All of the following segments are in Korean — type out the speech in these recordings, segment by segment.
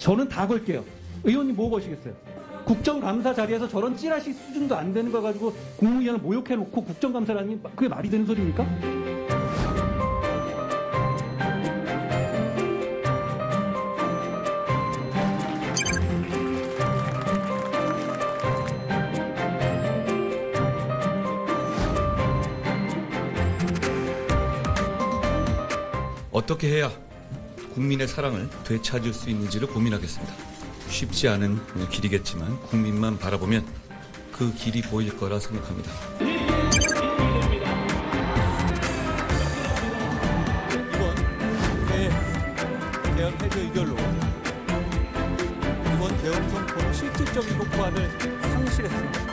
저는 다 걸게요. 의원님 뭐 거시겠어요? 국정감사 자리에서 저런 찌라시 수준도 안 되는 거 가지고 국무위원을 모욕해놓고 국정감사라니 그게 말이 되는 소리입니까? 어떻게 해야 국민의 사랑을 되찾을 수 있는지를 고민하겠습니다. 쉽지 않은 길이겠지만 국민만 바라보면 그 길이 보일 거라 생각합니다. 이번 개헌 해제 의결로 이번 개헌 성과는 실질적인 효과를 상실했습니다.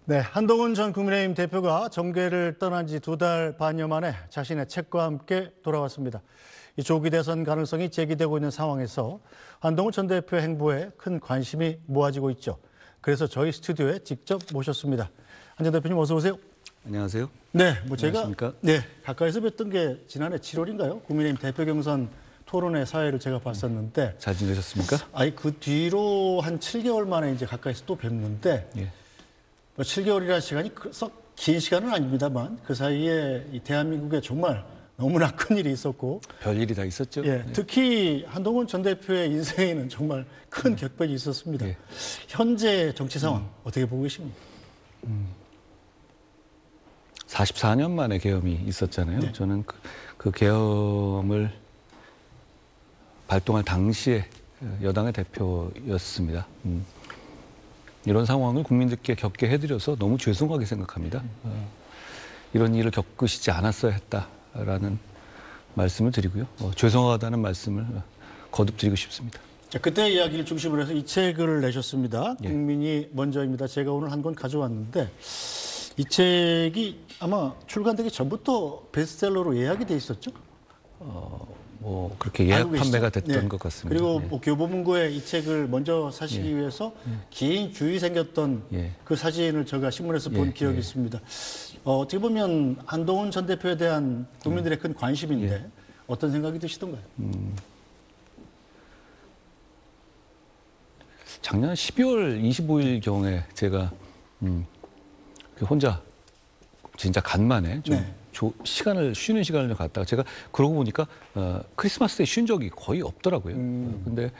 네, 한동훈 전 국민의힘 대표가 정계를 떠난 지 2달 반여 만에 자신의 책과 함께 돌아왔습니다. 이 조기 대선 가능성이 제기되고 있는 상황에서 한동훈 전 대표 행보에 큰 관심이 모아지고 있죠. 그래서 저희 스튜디오에 직접 모셨습니다. 한 전 대표님 어서 오세요. 안녕하세요. 네, 뭐 제가 안녕하십니까? 가까이서 뵀던 게 지난해 7월인가요? 국민의힘 대표 경선 토론회 사회를 제가 봤었는데 잘 지내셨습니까? 아니 그 뒤로 한 7개월 만에 이제 가까이서 또 뵙는데 예. 7개월이라는 시간이 썩 긴 시간은 아닙니다만 그 사이에 이 대한민국에 정말 너무나 큰 일이 있었고 별일이 다 있었죠. 예, 특히 한동훈 전 대표의 인생에는 정말 큰 격변이 있었습니다. 예. 현재 정치 상황 어떻게 보고 계십니까? 44년 만에 계엄이 있었잖아요. 네. 저는 그 계엄을 발동할 당시에 여당의 대표였습니다. 이런 상황을 국민들께 겪게 해드려서 너무 죄송하게 생각합니다. 이런 일을 겪으시지 않았어야 했다라는 말씀을 드리고요. 죄송하다는 말씀을 거듭드리고 싶습니다. 자, 그때 이야기를 중심으로 해서 이 책을 내셨습니다. 예. 국민이 먼저입니다. 제가 오늘 한 권 가져왔는데 이 책이 아마 출간되기 전부터 베스트셀러로 예약이 돼 있었죠? 뭐 그렇게 예약 알고 계시죠? 판매가 됐던 네. 것 같습니다. 그리고 예. 뭐 교보문고에 이 책을 먼저 사시기 위해서 긴 줄이 생겼던 예. 그 사진을 제가 신문에서 본 예, 기억이 예. 있습니다. 어떻게 보면 한동훈 전 대표에 대한 국민들의 큰 관심인데 어떤 생각이 드시던가요? 작년 12월 25일경에 제가 혼자 진짜 간만에 좀 네. 쉬는 시간을 갖다가 제가 그러고 보니까 크리스마스 때 쉰 적이 거의 없더라고요. 근데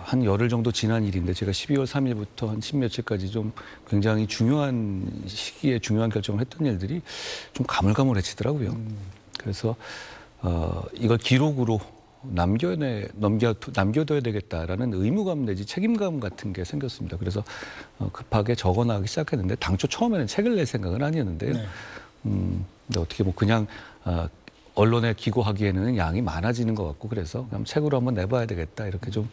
한 열흘 정도 지난 일인데 제가 12월 3일부터 한 10며칠까지 좀 굉장히 중요한 시기에 중요한 결정을 했던 일들이 좀 가물가물해지더라고요. 그래서 이걸 기록으로 남겨둬야 되겠다라는 의무감 내지 책임감 같은 게 생겼습니다. 그래서 급하게 적어나가기 시작했는데 당초 처음에는 책을 낼 생각은 아니었는데요. 네. 근데 어떻게 뭐 그냥 언론에 기고하기에는 양이 많아지는 것 같고 그래서 그냥 책으로 한번 내봐야 되겠다 이렇게 좀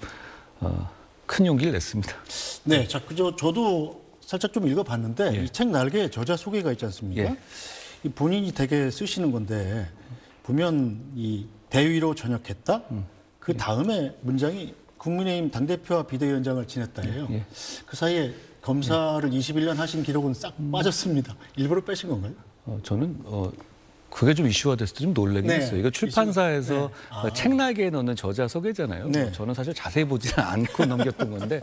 큰 용기를 냈습니다. 네, 자, 저도 살짝 좀 읽어봤는데 예. 이 책 날개에 저자 소개가 있지 않습니까? 예. 이 본인이 되게 쓰시는 건데 보면 이 대위로 전역했다. 그 다음에 문장이 국민의힘 당대표와 비대위원장을 지냈다예요. 예. 그 사이에 검사를 21년 하신 기록은 싹 빠졌습니다. 일부러 빼신 건가요? 저는 그게 좀 이슈가 됐을 때 좀 놀라긴 네. 했어요. 이거 출판사에서 네. 아. 책 날개에 넣는 저자 소개잖아요. 네. 저는 사실 자세히 보지는 않고 넘겼던 건데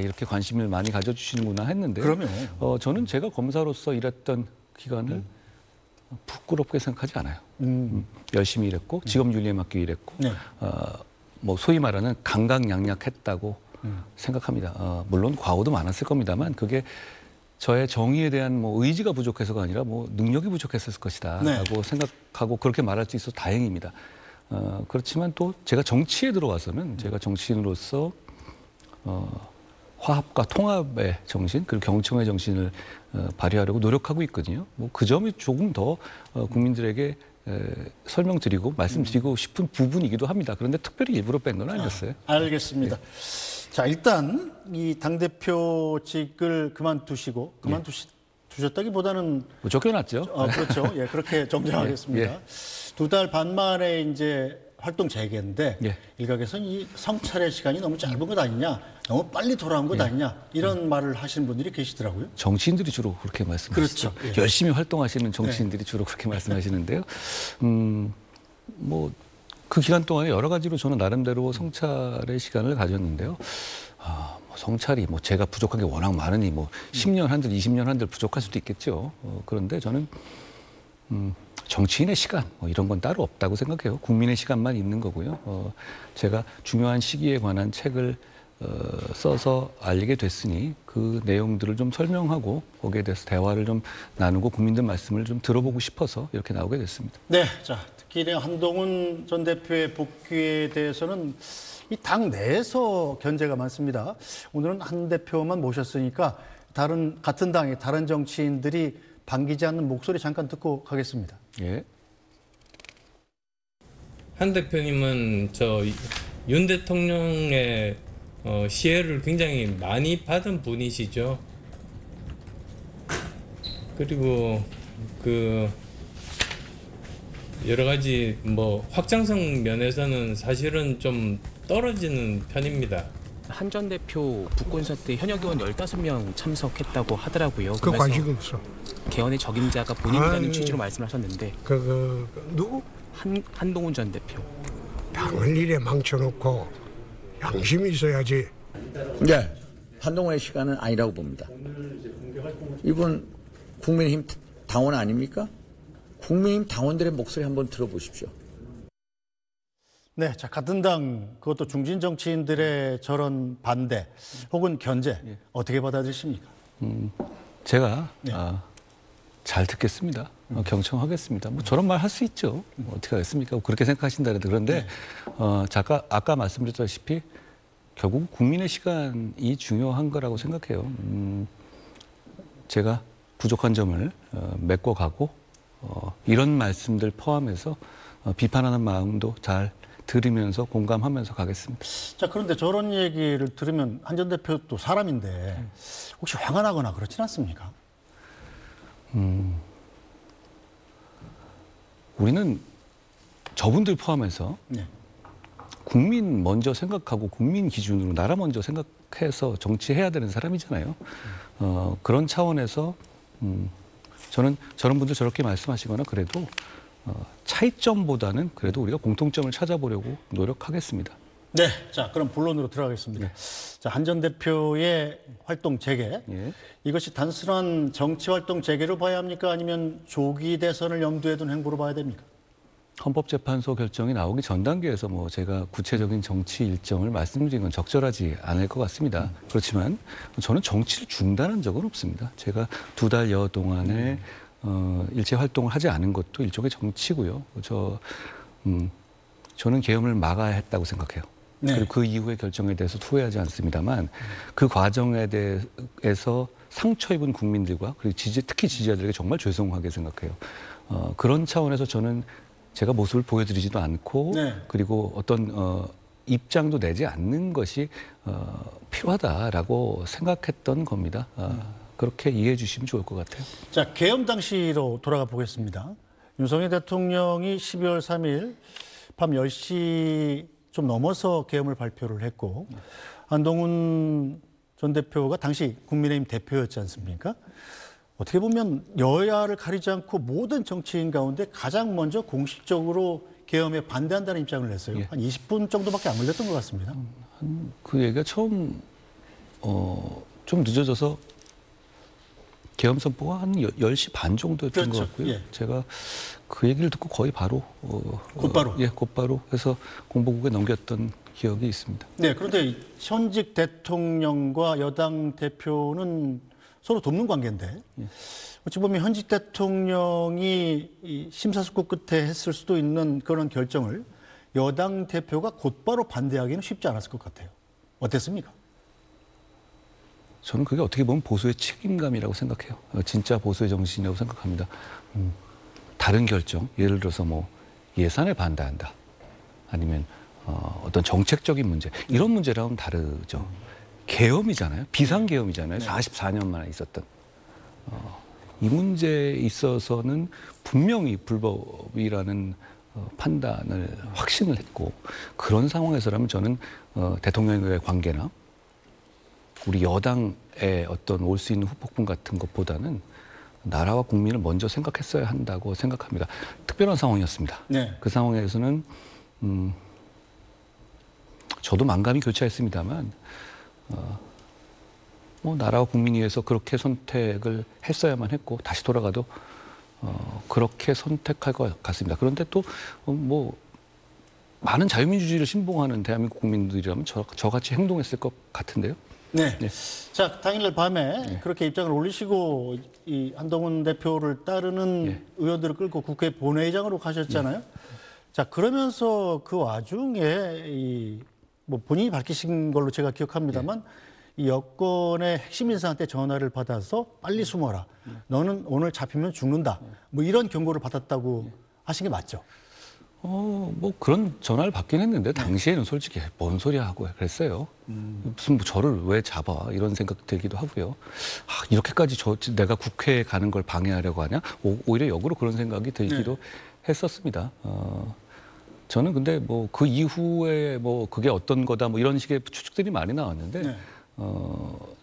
이렇게 관심을 많이 가져주시는구나 했는데 그럼요. 저는 제가 검사로서 일했던 기간을 부끄럽게 생각하지 않아요. 열심히 일했고 직업윤리에 맞게 일했고 네. 뭐 소위 말하는 강강약약했다고 생각합니다. 물론 과오도 많았을 겁니다만 그게 저의 정의에 대한 뭐 의지가 부족해서가 아니라 뭐 능력이 부족했을 것이다라고 네. 생각하고 그렇게 말할 수 있어서 다행입니다. 그렇지만 또 제가 정치에 들어와서는 제가 정치인으로서 화합과 통합의 정신 그리고 경청의 정신을 발휘하려고 노력하고 있거든요. 뭐 그 점이 조금 더 국민들에게 설명드리고 말씀드리고 싶은 부분이기도 합니다. 그런데 특별히 일부러 뺀 건 아니었어요. 알겠습니다. 자, 일단 이 당대표직을 그만두셨다기보다는 뭐 쫓겨났죠. 그렇죠. 예, 그렇게 정정하겠습니다. 예. 2달 반 만에 이제 활동 재개인데 예. 일각에서는 이 성찰의 시간이 너무 짧은 것 아니냐, 너무 빨리 돌아온 것 아니냐 이런 말을 하시는 분들이 계시더라고요. 정치인들이 주로 그렇게 말씀하시죠. 그렇죠. 예. 열심히 활동하시는 정치인들이 주로 그렇게 말씀하시는데요. 뭐 그 기간 동안에 여러 가지로 저는 나름대로 성찰의 시간을 가졌는데요. 뭐 성찰이 뭐 제가 부족한 게 워낙 많으니 뭐 10년 한들 20년 한들 부족할 수도 있겠죠. 그런데 저는 정치인의 시간 뭐 이런 건 따로 없다고 생각해요. 국민의 시간만 있는 거고요. 제가 중요한 시기에 관한 책을 써서 알리게 됐으니 그 내용들을 좀 설명하고 거기에 대해서 대화를 좀 나누고 국민들 말씀을 좀 들어보고 싶어서 이렇게 나오게 됐습니다. 네, 자 특히 한동훈 전 대표의 복귀에 대해서는 이 당 내에서 견제가 많습니다. 오늘은 한 대표만 모셨으니까 같은 당의 다른 정치인들이 반기지 않는 목소리 잠깐 듣고 가겠습니다. 예. 한 대표님은 윤 대통령의 시혜를 굉장히 많이 받은 분이시죠. 그리고 여러 가지 확장성 면에서는 사실은 좀 떨어지는 편입니다. 한 전 대표 북콘서 때 현역 의원 15명 참석했다고 하더라고요. 그 관심 없어. 개헌의 적임자가 본인이라는 취지로 말씀하셨는데 누구? 한동훈 전 대표. 당을 일에 망쳐놓고 양심이 있어야지. 네, 한동훈의 시간은 아니라고 봅니다. 이분 국민의힘 당원 아닙니까? 국민의힘 당원들의 목소리 한번 들어보십시오. 네, 자 같은 당 그것도 중진 정치인들의 저런 반대 혹은 견제 어떻게 받아들이십니까? 제가 네. 잘 듣겠습니다. 경청하겠습니다. 뭐 저런 말 할 수 있죠. 뭐 어떻게 하겠습니까? 그렇게 생각하신다는데 그런데 아까 말씀드렸다시피 결국 국민의 시간이 중요한 거라고 생각해요. 제가 부족한 점을 메꿔가고 이런 말씀들 포함해서 비판하는 마음도 잘 들으면서 공감하면서 가겠습니다. 자 그런데 저런 얘기를 들으면 한 전 대표도 사람인데 혹시 화가 나거나 그렇진 않습니까? 우리는 저분들 포함해서 네. 국민 먼저 생각하고 국민 기준으로 나라 먼저 생각해서 정치해야 되는 사람이잖아요. 그런 차원에서 저는 저런 분들 저렇게 말씀하시거나 그래도 차이점보다는 그래도 우리가 공통점을 찾아보려고 노력하겠습니다. 네, 자 그럼 본론으로 들어가겠습니다. 자, 한 전 대표의 활동 재개, 예. 이것이 단순한 정치 활동 재개로 봐야 합니까? 아니면 조기 대선을 염두에 둔 행보로 봐야 됩니까? 헌법재판소 결정이 나오기 전 단계에서 뭐 제가 구체적인 정치 일정을 말씀드린 건 적절하지 않을 것 같습니다. 그렇지만 저는 정치를 중단한 적은 없습니다. 제가 2달여 동안에 일체 활동을 하지 않은 것도 일종의 정치고요. 저는 계엄을 막아야 했다고 생각해요. 네. 그리고 그 이후의 결정에 대해서 후회하지 않습니다만 그 과정에 대해서 상처 입은 국민들과 그리고 특히 지지자들에게 정말 죄송하게 생각해요. 그런 차원에서 저는 제가 모습을 보여드리지도 않고 네. 그리고 어떤 입장도 내지 않는 것이 필요하다라고 생각했던 겁니다. 그렇게 이해해 주시면 좋을 것 같아요. 자, 계엄 당시로 돌아가 보겠습니다. 윤석열 대통령이 12월 3일 밤 10시 좀 넘어서 계엄을 발표를 했고 한동훈 전 대표가 당시 국민의힘 대표였지 않습니까? 어떻게 보면 여야를 가리지 않고 모든 정치인 가운데 가장 먼저 공식적으로 계엄에 반대한다는 입장을 냈어요. 예. 한 20분 정도밖에 안 걸렸던 것 같습니다. 그 얘기가 처음 좀 늦어져서 계엄 선포가 한 10시 반 정도였던 그렇죠. 것 같고요. 예. 제가 그 얘기를 듣고 거의 바로 곧바로? 곧바로 해서 공보국에 넘겼던 기억이 있습니다. 네, 그런데 현직 대통령과 여당 대표는 서로 돕는 관계인데 어찌 보면 현직 대통령이 이 심사숙고 끝에 했을 수도 있는 그런 결정을 여당 대표가 곧바로 반대하기는 쉽지 않았을 것 같아요. 어땠습니까? 저는 그게 어떻게 보면 보수의 책임감이라고 생각해요. 진짜 보수의 정신이라고 생각합니다. 다른 결정, 예를 들어서 뭐 예산에 반대한다. 아니면 어떤 정책적인 문제, 이런 문제랑은 다르죠. 계엄이잖아요. 비상계엄이잖아요. 44년 만에 있었던. 이 문제에 있어서는 분명히 불법이라는 판단을 확신을 했고 그런 상황에서라면 저는 대통령과의 관계나 우리 여당의 어떤 올 수 있는 후폭풍 같은 것보다는 나라와 국민을 먼저 생각했어야 한다고 생각합니다. 특별한 상황이었습니다. 네. 그 상황에서는 저도 만감이 교차했습니다만 뭐 나라와 국민 위해서 그렇게 선택을 했어야만 했고 다시 돌아가도 그렇게 선택할 것 같습니다. 그런데 또 뭐 많은 자유민주주의를 신봉하는 대한민국 국민들이라면 저같이 행동했을 것 같은데요. 네. 네. 자, 당일날 밤에 그렇게 입장을 올리시고 이 한동훈 대표를 따르는 의원들을 끌고 국회 본회의장으로 가셨잖아요. 자, 그러면서 그 와중에 뭐 본인이 밝히신 걸로 제가 기억합니다만 이 여권의 핵심 인사한테 전화를 받아서 빨리 숨어라. 너는 오늘 잡히면 죽는다. 뭐 이런 경고를 받았다고 하신 게 맞죠? 뭐 그런 전화를 받긴 했는데 당시에는 솔직히 뭔 소리야 하고 그랬어요. 무슨 뭐 저를 왜 잡아 이런 생각 들기도 하고요. 이렇게까지 내가 국회에 가는 걸 방해하려고 하냐? 오히려 역으로 그런 생각이 들기도 했었습니다. 저는 근데 뭐 그 이후에 뭐 그게 어떤 거다 뭐 이런 식의 추측들이 많이 나왔는데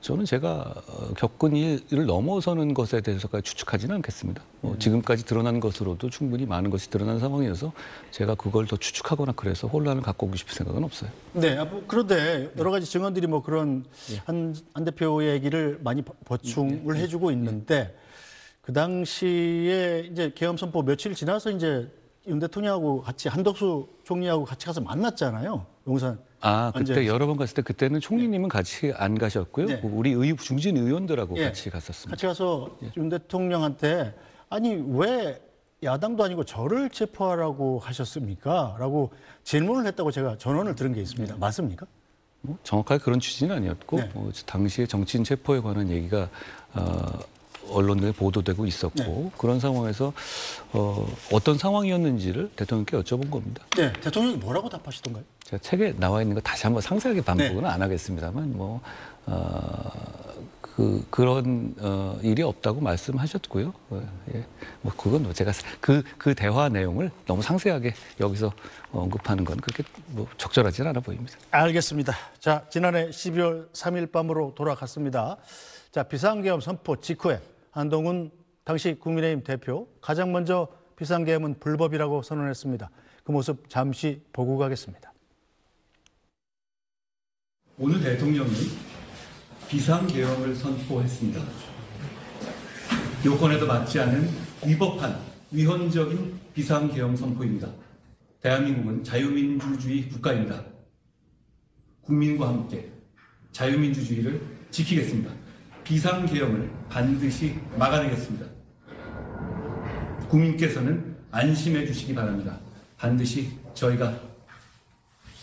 저는 제가 겪은 일을 넘어서는 것에 대해서까지 추측하지는 않겠습니다. 지금까지 드러난 것으로도 충분히 많은 것이 드러난 상황이어서 제가 그걸 더 추측하거나 그래서 혼란을 갖고 오고 싶은 생각은 없어요. 네. 그런데 여러 가지 증언들이 뭐 그런 한 대표의 얘기를 많이 보충을 해주고 있는데 그 당시에 이제 계엄 선포 며칠 지나서 이제 윤 대통령하고 같이 한덕수 총리하고 같이 가서 만났잖아요. 용산. 그때 여러 번 갔을 때 그때는 총리님은 같이 안 가셨고요. 네. 우리 중진 의원들하고 같이 갔었습니다. 같이 가서 윤 대통령한테 아니 왜 야당도 아니고 저를 체포하라고 하셨습니까? 라고 질문을 했다고 제가 전언을 들은 게 있습니다. 맞습니까? 뭐 정확하게 그런 취지는 아니었고 당시에 정치인 체포에 관한 얘기가 언론에 보도되고 있었고 그런 상황에서 어떤 상황이었는지를 대통령께 여쭤본 겁니다. 네, 대통령이 뭐라고 답하시던가요? 제가 책에 나와 있는 거 다시 한번 상세하게 반복은 안 하겠습니다만 뭐 그런 일이 없다고 말씀하셨고요. 뭐 그건 제가 그 대화 내용을 너무 상세하게 여기서 언급하는 건 그렇게 뭐 적절하진 않아 보입니다. 알겠습니다. 자, 지난해 12월 3일 밤으로 돌아갔습니다. 자, 비상계엄 선포 직후에 한동훈 당시 국민의힘 대표 가장 먼저 비상계엄은 불법이라고 선언했습니다. 그 모습 잠시 보고 가겠습니다. 오늘 대통령이 비상계엄을 선포했습니다. 요건에도 맞지 않은 위법한 위헌적인 비상계엄 선포입니다. 대한민국은 자유민주주의 국가입니다. 국민과 함께 자유민주주의를 지키겠습니다. 비상계엄을 반드시 막아내겠습니다. 국민께서는 안심해 주시기 바랍니다. 반드시 저희가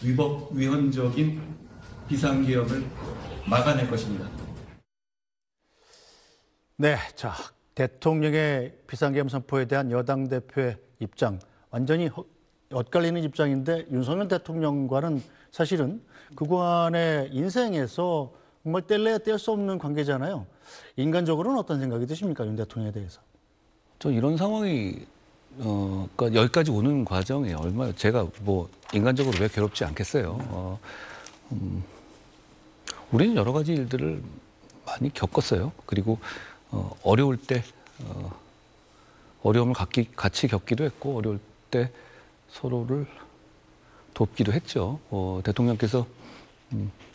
위헌적인 비상계엄을 막아낼 것입니다. 네, 자, 대통령의 비상계엄 선포에 대한 여당 대표의 입장 완전히 엇갈리는 입장인데 윤석열 대통령과는 사실은 그간의 인생에서 정말 뗄래야 뗄 수 없는 관계잖아요. 인간적으로는 어떤 생각이 드십니까, 윤 대통령에 대해서? 저 이런 상황이 그러니까 여기까지 오는 과정에 얼마나 제가 뭐 인간적으로 왜 괴롭지 않겠어요. 우리는 여러 가지 일들을 많이 겪었어요. 그리고 어려울 때 어려움을 같이 겪기도 했고 어려울 때 서로를 돕기도 했죠. 대통령께서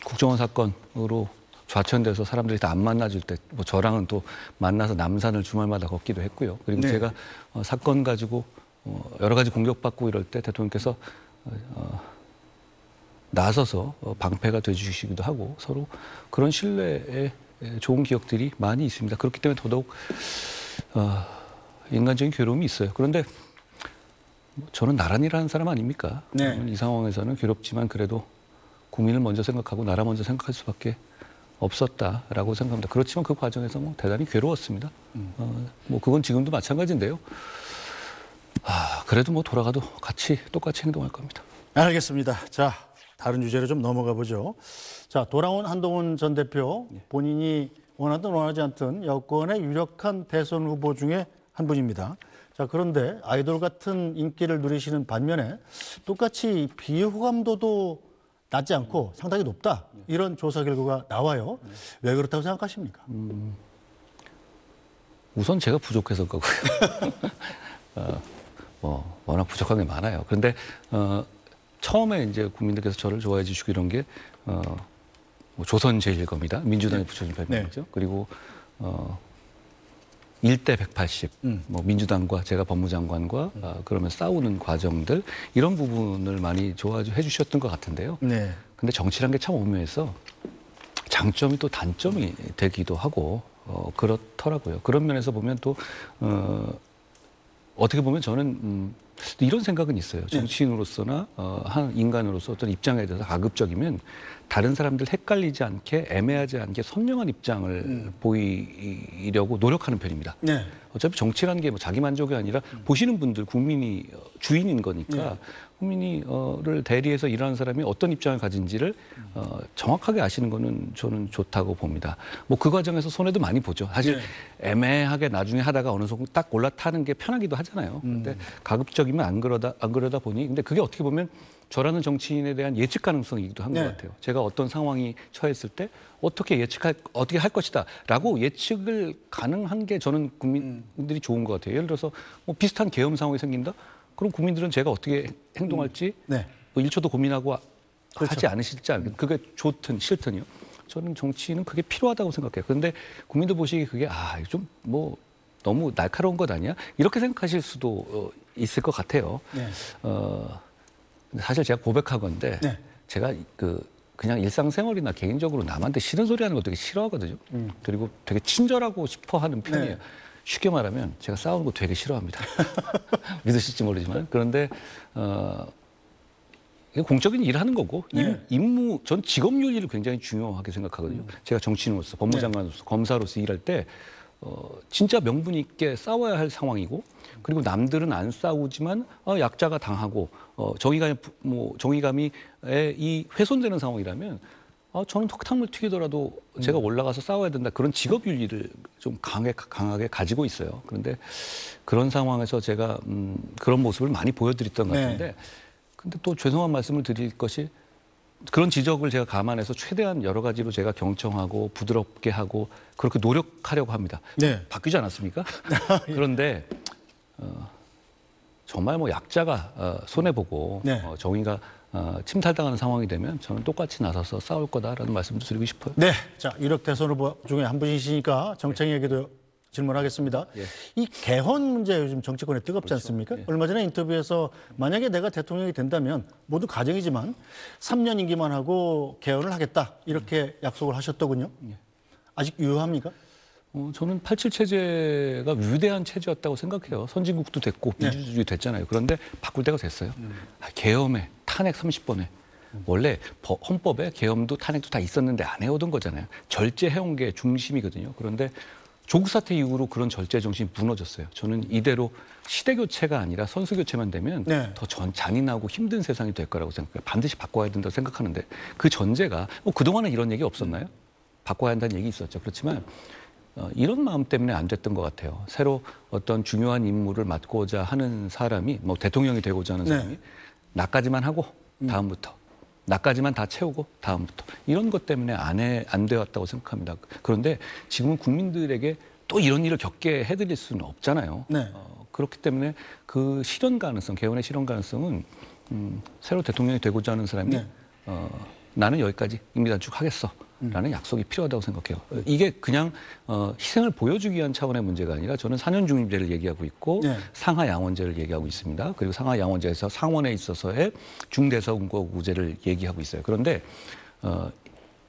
국정원 사건으로 좌천돼서 사람들이 다 안 만나줄 때 뭐 저랑은 또 만나서 남산을 주말마다 걷기도 했고요. 그리고 제가 사건 가지고 여러 가지 공격받고 이럴 때 대통령께서 나서서 방패가 돼주시기도 하고 서로 그런 신뢰의 좋은 기억들이 많이 있습니다. 그렇기 때문에 더더욱 인간적인 괴로움이 있어요. 그런데 저는 나란히라는 사람 아닙니까? 이 상황에서는 괴롭지만 그래도 국민을 먼저 생각하고 나라 먼저 생각할 수밖에 없었다라고 생각합니다. 그렇지만 그 과정에서 뭐 대단히 괴로웠습니다. 뭐 그건 지금도 마찬가지인데요. 그래도 뭐 돌아가도 똑같이 행동할 겁니다. 알겠습니다. 자, 다른 주제로 좀 넘어가 보죠. 자, 돌아온 한동훈 전 대표 본인이 원하든 원하지 않든 여권의 유력한 대선 후보 중에 한 분입니다. 자, 그런데 아이돌 같은 인기를 누리시는 반면에 똑같이 비호감도도 낮지 않고 상당히 높다. 이런 조사 결과가 나와요. 왜 그렇다고 생각하십니까? 우선 제가 부족해서 거고요. 워낙 부족한 게 많아요. 그런데 처음에 이제 국민들께서 저를 좋아해 주시고 이런 게 뭐 조선제일검이다. 민주당이 붙여준 별명이죠. 그리고 1대 180, 뭐 민주당과 제가 법무장관과 그러면 싸우는 과정들 이런 부분을 많이 좋아해 주셨던 것 같은데요. 네. 근데 정치란 게 참 오묘해서 장점이 또 단점이 되기도 하고 그렇더라고요. 그런 면에서 보면 또 어떻게 보면 저는 이런 생각은 있어요. 정치인으로서나 한 인간으로서 어떤 입장에 대해서 가급적이면 다른 사람들 헷갈리지 않게 애매하지 않게 선명한 입장을 보이려고 노력하는 편입니다. 네. 어차피 정치라는 게 뭐 자기 만족이 아니라 보시는 분들 국민이 주인인 거니까 국민이를 대리해서 일하는 사람이 어떤 입장을 가진지를 정확하게 아시는 거는 저는 좋다고 봅니다. 뭐 그 과정에서 손해도 많이 보죠. 사실 애매하게 나중에 하다가 어느 정도 딱 올라타는 게 편하기도 하잖아요. 근데 가급적이면 안 그러다 보니 근데 그게 어떻게 보면 저라는 정치인에 대한 예측 가능성이기도 한 것 같아요. 제가 어떤 상황이 처했을 때 어떻게 할 것이다라고 예측을 가능한 게 저는 국민들이 좋은 것 같아요. 예를 들어서 뭐 비슷한 계엄 상황이 생긴다? 그럼 국민들은 제가 어떻게 행동할지 뭐 1초도 고민하고 하지 않으실지 그게 좋든 싫든요. 저는 정치인은 그게 필요하다고 생각해요. 그런데 국민들 보시기에 그게 좀 뭐 너무 날카로운 것 아니야? 이렇게 생각하실 수도 있을 것 같아요. 사실 제가 고백하건데 제가 그냥 일상생활이나 개인적으로 남한테 싫은 소리 하는 거 되게 싫어하거든요. 그리고 되게 친절하고 싶어 하는 편이에요. 쉽게 말하면 제가 싸우는 거 되게 싫어합니다. 믿으실지 모르지만. 그런데 이게 공적인 일을 하는 거고 임무, 전 직업 윤리를 굉장히 중요하게 생각하거든요. 제가 정치인으로서, 법무장관으로서, 검사로서 일할 때 진짜 명분 있게 싸워야 할 상황이고 그리고 남들은 안 싸우지만 약자가 당하고 정의감이 훼손되는 상황이라면 저는 턱탕물 튀기더라도 제가 올라가서 싸워야 된다. 그런 직업 윤리를 좀 강하게 가지고 있어요. 그런데 그런 상황에서 제가 그런 모습을 많이 보여드렸던 것 같은데 근데 또 죄송한 말씀을 드릴 것이 그런 지적을 제가 감안해서 최대한 여러 가지로 제가 경청하고 부드럽게 하고 그렇게 노력하려고 합니다. 바뀌지 않았습니까? 그런데 정말 뭐 약자가 손해보고 정의가 침탈당하는 상황이 되면 저는 똑같이 나서서 싸울 거다라는 말씀도 드리고 싶어요. 네, 자 유력 대선 후보 중에 한 분이시니까 정책에게도 질문하겠습니다. 이 개헌 문제 요즘 정치권에 뜨겁지 않습니까? 얼마 전에 인터뷰에서 만약에 내가 대통령이 된다면 모두 가정이지만 3년 임기만 하고 개헌을 하겠다 이렇게 약속을 하셨더군요. 아직 유효합니까? 저는 87 체제가 위대한 체제였다고 생각해요. 선진국도 됐고 민주주의 됐잖아요. 그런데 바꿀 때가 됐어요. 계엄에 탄핵 30번에 원래 헌법에 계엄도 탄핵도 다 있었는데 안 해오던 거잖아요. 절제해온 게 중심이거든요. 그런데 조국 사태 이후로 그런 절제 정신이 무너졌어요. 저는 이대로 시대 교체가 아니라 선수 교체만 되면 더 잔인하고 힘든 세상이 될 거라고 생각해요. 반드시 바꿔야 된다고 생각하는데 그 전제가 그동안은 이런 얘기 없었나요? 바꿔야 한다는 얘기 있었죠. 그렇지만 이런 마음 때문에 안 됐던 것 같아요. 새로 어떤 중요한 임무를 맡고자 하는 사람이 뭐 대통령이 되고자 하는 사람이 나까지만 하고 다음부터 나까지만 다 채우고 다음부터 이런 것 때문에 안 되었다고 생각합니다. 그런데 지금은 국민들에게 또 이런 일을 겪게 해드릴 수는 없잖아요. 그렇기 때문에 그 실현 가능성, 개헌의 실현 가능성은 새로 대통령이 되고자 하는 사람이 나는 여기까지 임기 단축하겠어. 라는 약속이 필요하다고 생각해요. 이게 그냥 희생을 보여주기 위한 차원의 문제가 아니라 저는 4년 중임제를 얘기하고 있고 상하 양원제를 얘기하고 있습니다. 그리고 상하 양원제에서 상원에 있어서의 중대선거구제를 얘기하고 있어요. 그런데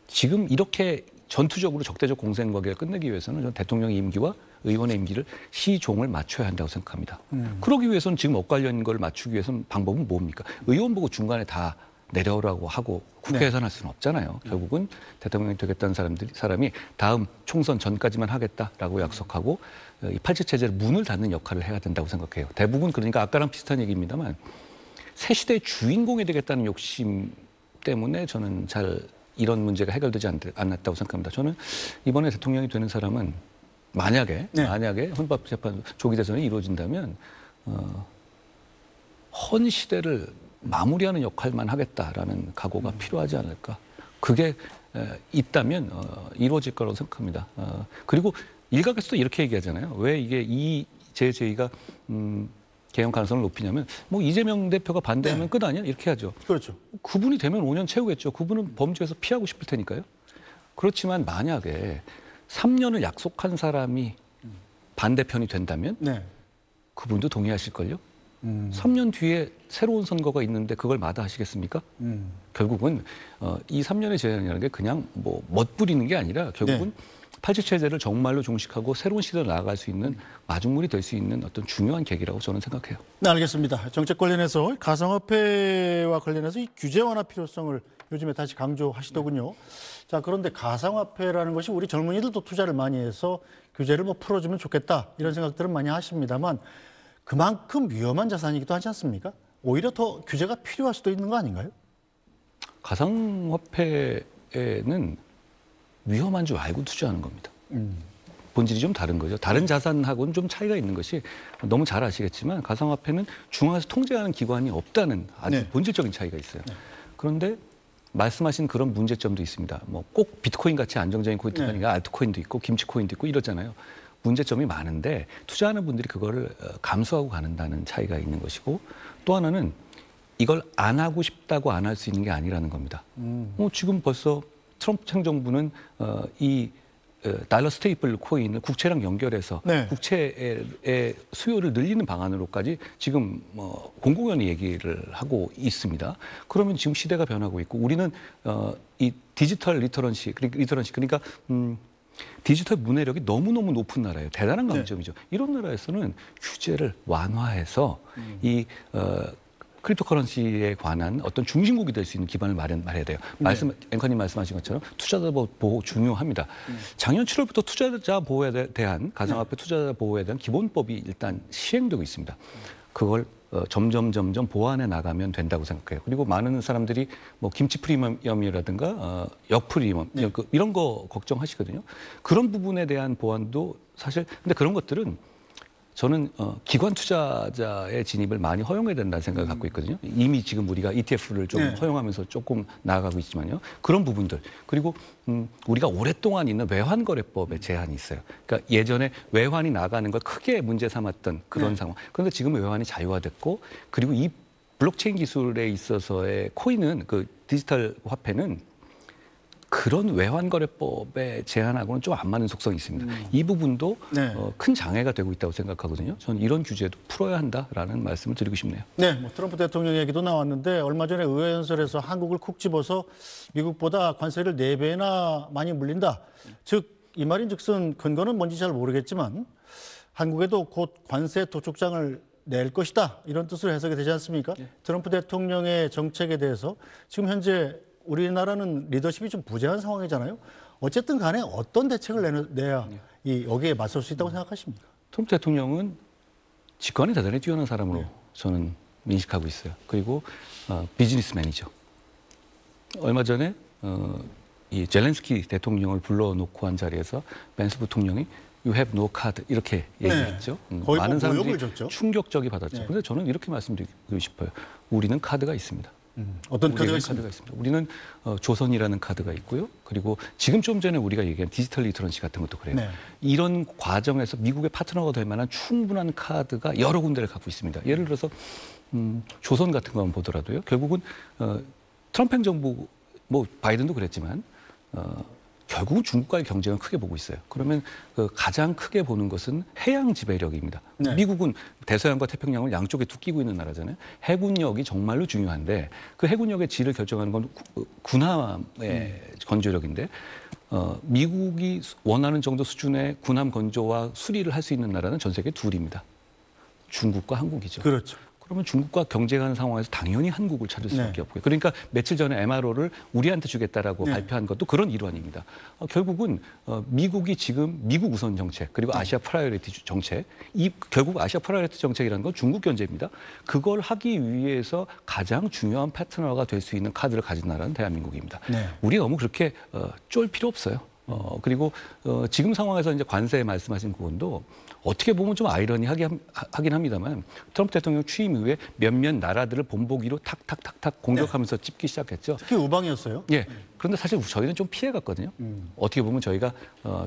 지금 이렇게 전투적으로 적대적 공생 관계를 끝내기 위해서는 저는 대통령의 임기와 의원의 임기를 시종을 맞춰야 한다고 생각합니다. 그러기 위해서는 지금 엇갈린 걸 맞추기 위해서는 방법은 뭡니까? 의원 보고 중간에 다 내려오라고 하고 국회에서 할 수는 없잖아요. 결국은 대통령이 되겠다는 사람이 다음 총선 전까지만 하겠다라고 약속하고 이 87 체제를 문을 닫는 역할을 해야 된다고 생각해요. 대부분 그러니까 아까랑 비슷한 얘기입니다만 새 시대의 주인공이 되겠다는 욕심 때문에 저는 잘 이런 문제가 해결되지 않았다고 생각합니다. 저는 이번에 대통령이 되는 사람은 만약에 네. 헌법재판 조기 대선이 이루어진다면 헌 시대를 마무리하는 역할만 하겠다라는 각오가 필요하지 않을까. 그게 있다면 이루어질 거라고 생각합니다. 그리고 일각에서도 이렇게 얘기하잖아요. 왜 이게 이 제의가 개헌 가능성을 높이냐면 뭐 이재명 대표가 반대하면 네. 끝 아니야? 이렇게 하죠. 그렇죠. 그분이 되면 5년 채우겠죠. 그분은 범죄에서 피하고 싶을 테니까요. 그렇지만 만약에 3년을 약속한 사람이 반대편이 된다면 네. 그분도 동의하실걸요? 3년 뒤에 새로운 선거가 있는데 그걸 마다하시겠습니까? 결국은 이 3년의 제한이라는 게 그냥 뭐 멋부리는 게 아니라 결국은 87체제를 정말로 종식하고 새로운 시대로 나아갈 수 있는 마중물이 될 수 있는 어떤 중요한 계기라고 저는 생각해요. 네, 알겠습니다. 정책 관련해서 가상화폐와 관련해서 이 규제 완화 필요성을 요즘에 다시 강조하시더군요. 자, 그런데 가상화폐라는 것이 우리 젊은이들도 투자를 많이 해서 규제를 뭐 풀어주면 좋겠다 이런 생각들은 많이 하십니다만 그만큼 위험한 자산이기도 하지 않습니까? 오히려 더 규제가 필요할 수도 있는 거 아닌가요? 가상화폐에는 위험한 줄 알고 투자하는 겁니다. 본질이 좀 다른 거죠. 다른 자산하고는 좀 차이가 있는 것이 너무 잘 아시겠지만 가상화폐는 중앙에서 통제하는 기관이 없다는 아주 네. 본질적인 차이가 있어요. 그런데 말씀하신 그런 문제점도 있습니다. 뭐 꼭 비트코인 같이 안정적인 코인이 아니라 알트코인도 있고 김치코인도 있고 이러잖아요. 문제점이 많은데 투자하는 분들이 그거를 감수하고 가는다는 차이가 있는 것이고 또 하나는 이걸 안 하고 싶다고 안 할 수 있는 게 아니라는 겁니다. 지금 벌써 트럼프 행정부는 이 달러 스테이플 코인을 국채랑 연결해서 네. 국채의 수요를 늘리는 방안으로까지 지금 공공연히 얘기를 하고 있습니다. 그러면 지금 시대가 변하고 있고 우리는 이 디지털 리터런시 그러니까 디지털 문해력이 너무너무 높은 나라예요. 대단한 강점이죠. 이런 나라에서는 규제를 완화해서 이 크립토커런시에 관한 어떤 중심국이 될 수 있는 기반을 마련해야 돼요. 앵커님 말씀하신 것처럼 투자자 보호 중요합니다. 작년 7월부터 투자자 보호에 대한 가상화폐 투자자 보호에 대한 기본법이 일단 시행되고 있습니다. 그걸 점점 보완해 나가면 된다고 생각해요. 그리고 많은 사람들이 뭐 김치 프리미엄이라든가 역 프리미엄 이런 거 걱정하시거든요. 그런 부분에 대한 보완도 사실 근데 그런 것들은 저는 기관 투자자의 진입을 많이 허용해야 된다는 생각을 갖고 있거든요. 이미 지금 우리가 ETF를 좀 허용하면서 조금 나아가고 있지만요. 그런 부분들 그리고 우리가 오랫동안 있는 외환거래법의 제한이 있어요. 그러니까 예전에 외환이 나가는 걸 크게 문제 삼았던 그런 상황. 그런데 지금 외환이 자유화됐고 그리고 이 블록체인 기술에 있어서의 코인은 그 디지털 화폐는 그런 외환거래법의 제한하고는 좀 안 맞는 속성이 있습니다. 이 부분도 큰 장애가 되고 있다고 생각하거든요. 저는 이런 규제도 풀어야 한다라는 말씀을 드리고 싶네요. 네, 뭐 트럼프 대통령 얘기도 나왔는데 얼마 전에 의회연설에서 한국을 콕 집어서 미국보다 관세를 4배나 많이 물린다. 즉 이 말인즉슨 근거는 뭔지 잘 모르겠지만 한국에도 곧 관세 도축장을 낼 것이다. 이런 뜻으로 해석이 되지 않습니까? 트럼프 대통령의 정책에 대해서 지금 현재 우리나라는 리더십이 좀 부재한 상황이잖아요. 어쨌든 간에 어떤 대책을 내야 여기에 맞설 수 있다고 생각하십니까? 트럼프 대통령은 직관이 대단히 뛰어난 사람으로 저는 인식하고 있어요. 그리고 비즈니스맨이죠. 얼마 전에 이 젤렌스키 대통령을 불러놓고 한 자리에서 벤스 부통령이 You have no card 이렇게 얘기했죠. 거의 많은 사람들이 줬죠. 충격적이 받았죠. 그런데 저는 이렇게 말씀드리고 싶어요. 우리는 카드가 있습니다. 어떤 카드가 있습니다. 우리는 조선이라는 카드가 있고요. 그리고 지금 좀 전에 우리가 얘기한 디지털 리터런시 같은 것도 그래요. 이런 과정에서 미국의 파트너가 될 만한 충분한 카드가 여러 군데를 갖고 있습니다. 예를 들어서 조선 같은 거 한번 보더라도요. 결국은 트럼프 행정부, 뭐 바이든도 그랬지만 결국은 중국과의 경쟁을 크게 보고 있어요. 그러면 가장 크게 보는 것은 해양 지배력입니다. 미국은 대서양과 태평양을 양쪽에 두 끼고 있는 나라잖아요. 해군력이 정말로 중요한데 그 해군력의 질을 결정하는 건 군함의 건조력인데 미국이 원하는 정도 수준의 군함 건조와 수리를 할 수 있는 나라는 전 세계 둘입니다. 중국과 한국이죠. 그렇죠. 그러면 중국과 경쟁하는 상황에서 당연히 한국을 찾을 수밖에 없고요. 그러니까 며칠 전에 MRO를 우리한테 주겠다라고 발표한 것도 그런 일환입니다. 결국은 미국이 지금 미국 우선 정책 그리고 아시아 프라이어리티 정책, 결국 아시아 프라이어리티 정책이라는 건 중국 견제입니다. 그걸 하기 위해서 가장 중요한 파트너가 될 수 있는 카드를 가진 나라는 대한민국입니다. 우리 너무 그렇게 쫄 필요 없어요. 그리고 지금 상황에서 이제 관세 말씀하신 부분도 어떻게 보면 좀 아이러니하긴 합니다만 트럼프 대통령 취임 이후에 몇몇 나라들을 본보기로 탁탁탁탁 공격하면서 찝기 시작했죠. 특히 우방이었어요. 예. 그런데 사실 저희는 좀 피해갔거든요. 어떻게 보면 저희가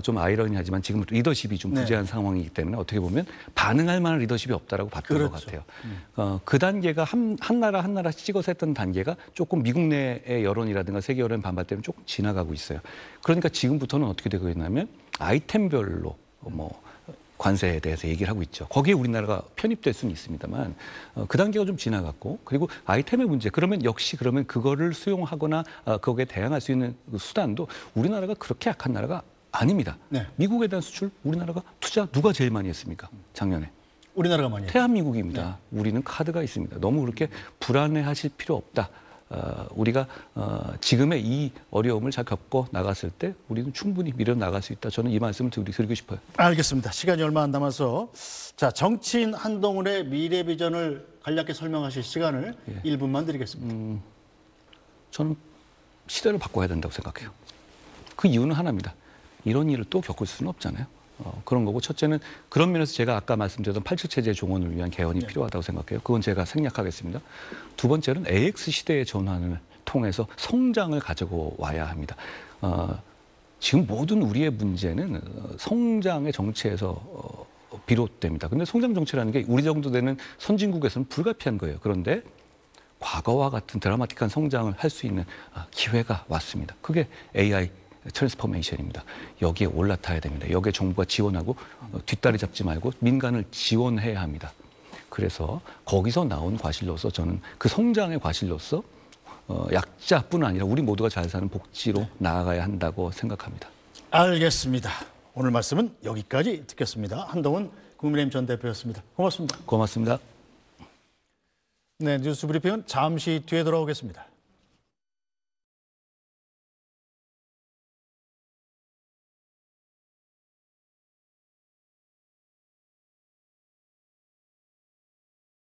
좀 아이러니하지만 지금 리더십이 좀 부재한 상황이기 때문에 어떻게 보면 반응할 만한 리더십이 없다라고 봤던 것 같아요. 그 단계가 한 나라 한 나라씩 찍어서 했던 단계가 조금 미국 내의 여론이라든가 세계 여론 반발 때문에 조금 지나가고 있어요. 그러니까 지금부터는 어떻게 되고 있냐면 아이템별로 관세에 대해서 얘기를 하고 있죠. 거기에 우리나라가 편입될 수는 있습니다만 그 단계가 좀 지나갔고 그리고 아이템의 문제 그러면 그거를 수용하거나 거기에 대항할 수 있는 그 수단도 우리나라가 그렇게 약한 나라가 아닙니다. 네. 미국에 대한 수출 우리나라가 투자 누가 제일 많이 했습니까? 작년에. 우리나라가 많이 했죠. 대한민국입니다. 우리는 카드가 있습니다. 너무 그렇게 불안해하실 필요 없다. 우리가 지금의 이 어려움을 잘 겪고 나갔을 때 우리는 충분히 밀어나갈 수 있다. 저는 이 말씀을 드리고 싶어요. 알겠습니다. 시간이 얼마 안 남아서 자 정치인 한동훈의 미래 비전을 간략히 설명하실 시간을 1분만 드리겠습니다. 저는 시대를 바꿔야 된다고 생각해요. 그 이유는 하나입니다. 이런 일을 또 겪을 수는 없잖아요. 그런 거고 첫째는 그런 면에서 제가 아까 말씀드렸던 87체제 종언을 위한 개헌이 필요하다고 생각해요. 그건 제가 생략하겠습니다. 두 번째는 AX 시대의 전환을 통해서 성장을 가지고 와야 합니다. 지금 모든 우리의 문제는 성장의 정체에서 비롯됩니다. 근데 성장 정체라는 게 우리 정도 되는 선진국에서는 불가피한 거예요. 그런데 과거와 같은 드라마틱한 성장을 할 수 있는 기회가 왔습니다. 그게 AI 트랜스포메이션입니다. 여기에 올라타야 됩니다. 여기에 정부가 지원하고 뒷다리 잡지 말고 민간을 지원해야 합니다. 그래서 거기서 나온 과실로서 저는 그 성장의 과실로서 약자뿐 아니라 우리 모두가 잘 사는 복지로 나아가야 한다고 생각합니다. 알겠습니다. 오늘 말씀은 여기까지 듣겠습니다. 한동훈 국민의힘 전 대표였습니다. 고맙습니다. 고맙습니다. 네, 뉴스 브리핑은 잠시 뒤에 돌아오겠습니다.